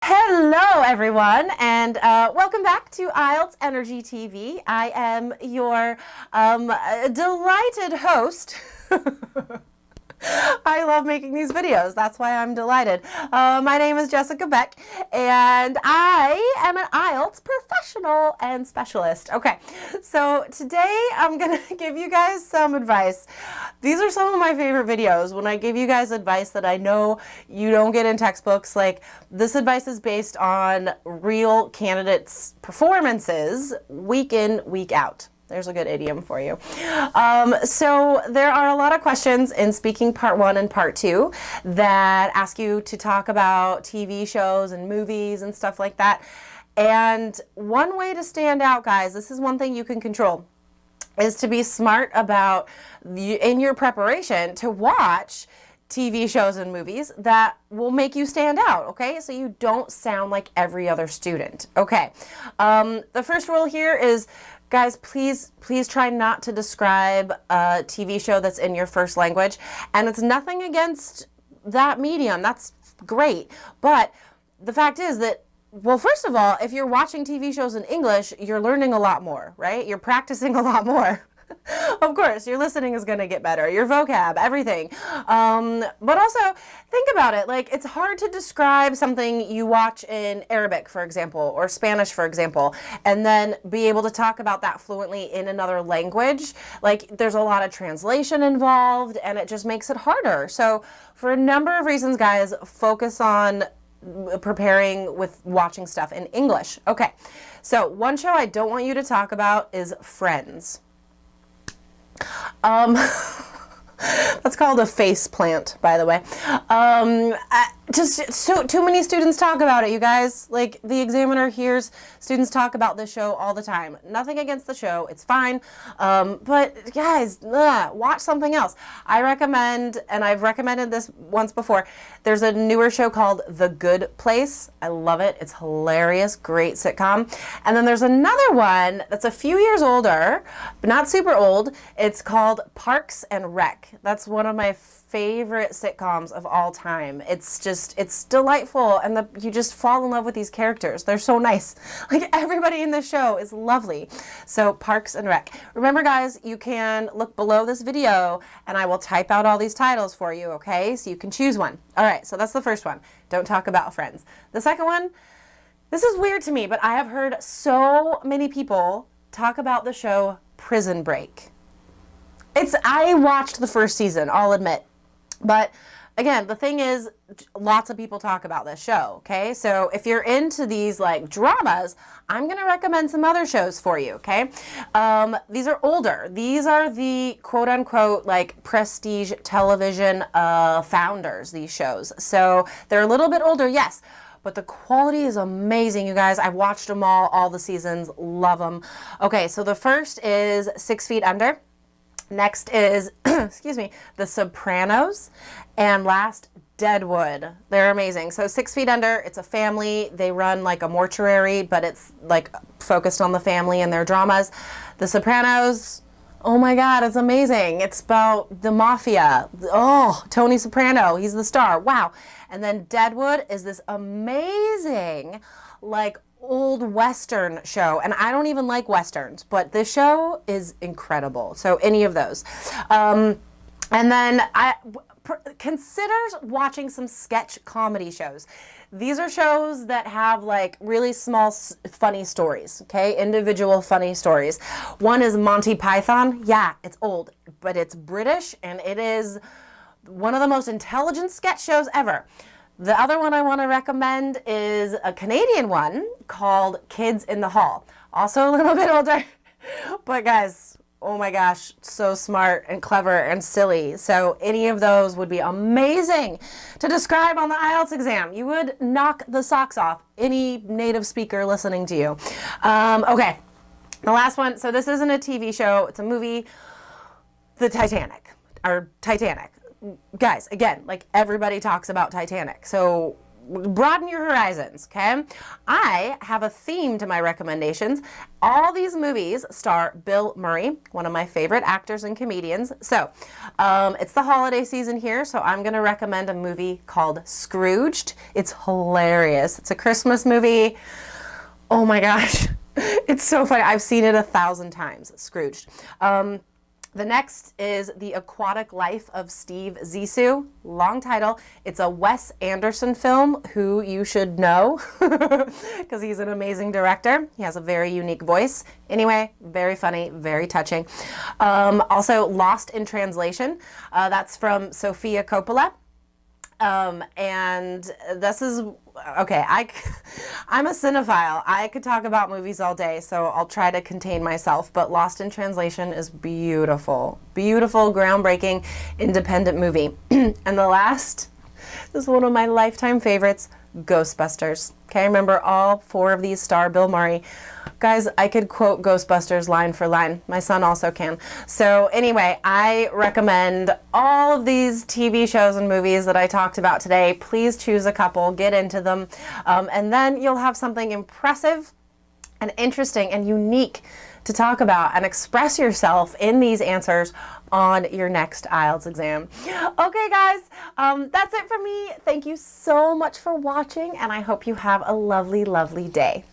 Hello everyone, and welcome back to IELTS Energy TV. I am your delighted host. I love making these videos. That's why I'm delighted. My name is Jessica Beck, and I am an IELTS professional and specialist. Okay, so today I'm going to give you guys some advice. These are some of my favorite videos when I give you guys advice that I know you don't get in textbooks. Like, this advice is based on real candidates' performances week in, week out. There's a good idiom for you. So there are a lot of questions in Speaking Part 1 and Part 2 that ask you to talk about TV shows and movies and stuff like that. And one way to stand out, guys, this is one thing you can control, is to be smart about, in your preparation, to watch TV shows and movies that will make you stand out, okay? So you don't sound like every other student, okay? The first rule here is, guys, please try not to describe a TV show that's in your first language. And it's nothing against that medium. That's great. But the fact is that, well, first of all, if you're watching TV shows in English, you're learning a lot more, right? You're practicing a lot more. Of course, your listening is going to get better, your vocab, everything. But also, think about it. Like, it's hard to describe something you watch in Arabic, for example, or Spanish, for example, and then be able to talk about that fluently in another language. Like, there's a lot of translation involved, and it just makes it harder. So, for a number of reasons, guys, focus on preparing with watching stuff in English. Okay, so one show I don't want you to talk about is Friends. That's called a face plant, by the way. Too many students talk about it, you guys. Like, the examiner hears students talk about this show all the time. Nothing against the show, it's fine. But guys, watch something else. I recommend, and I've recommended this once before, there's a newer show called The Good Place. I love it. It's hilarious, great sitcom. And then there's another one that's a few years older, but not super old. It's called Parks and Rec. That's one of my favorite sitcoms of all time. It's delightful, and you just fall in love with these characters. They're so nice. Like, everybody in this show is lovely. So, Parks and Rec. Remember, guys, you can look below this video, and I will type out all these titles for you, okay? So you can choose one. All right, so that's the first one. Don't talk about Friends. The second one, this is weird to me, but I have heard so many people talk about the show Prison Break. I watched the first season, I'll admit. But again, the thing is, lots of people talk about this show, okay? So if you're into these like dramas, I'm going to recommend some other shows for you, okay? These are older. These are the quote unquote like prestige television founders, these shows. So they're a little bit older, yes. But the quality is amazing, you guys. I've watched them all the seasons, love them. Okay, so the first is 6 Feet Under. Next is, excuse me, The Sopranos, and last, Deadwood. They're amazing. So 6 Feet Under, it's a family. They run like a mortuary, but it's like focused on the family and their dramas. The Sopranos, oh my God, it's amazing. It's about the mafia. Oh, Tony Soprano, he's the star. Wow. And then Deadwood is this amazing, like, old Western show, and I don't even like Westerns, but this show is incredible. So any of those. And then consider watching some sketch comedy shows. These are shows that have like really small funny stories, okay? Individual funny stories. One is Monty Python. Yeah, it's old, but it's British, and it is one of the most intelligent sketch shows ever. The other one I want to recommend is a Canadian one called Kids in the Hall. Also a little bit older, but guys, oh my gosh, so smart and clever and silly. So any of those would be amazing to describe on the IELTS exam. You would knock the socks off any native speaker listening to you. Okay, the last one. So this isn't a TV show, it's a movie, The Titanic, or Titanic. Guys, again, like everybody talks about Titanic. So broaden your horizons, okay? I have a theme to my recommendations. All these movies star Bill Murray, one of my favorite actors and comedians. So it's the holiday season here, so I'm going to recommend a movie called Scrooged. It's hilarious. It's a Christmas movie. Oh my gosh. It's so funny. I've seen it 1,000 times, Scrooged. The next is The Aquatic Life of Steve Zissou. Long title. It's a Wes Anderson film, who you should know because he's an amazing director. He has a very unique voice. Anyway, very funny, very touching. Also, Lost in Translation. That's from Sofia Coppola. And this is, okay, I'm a cinephile. I could talk about movies all day, so I'll try to contain myself, but Lost in Translation is beautiful. Beautiful, groundbreaking, independent movie. And the last is one of my lifetime favorites, Ghostbusters. Okay, remember all 4 of these star Bill Murray. Guys, I could quote Ghostbusters line for line. My son also can. So anyway, I recommend all of these TV shows and movies that I talked about today. Please choose a couple, get into them, and then you'll have something impressive and interesting and unique to talk about and express yourself in these answers on your next IELTS exam. Okay, guys, that's it for me. Thank you so much for watching, and I hope you have a lovely, lovely day.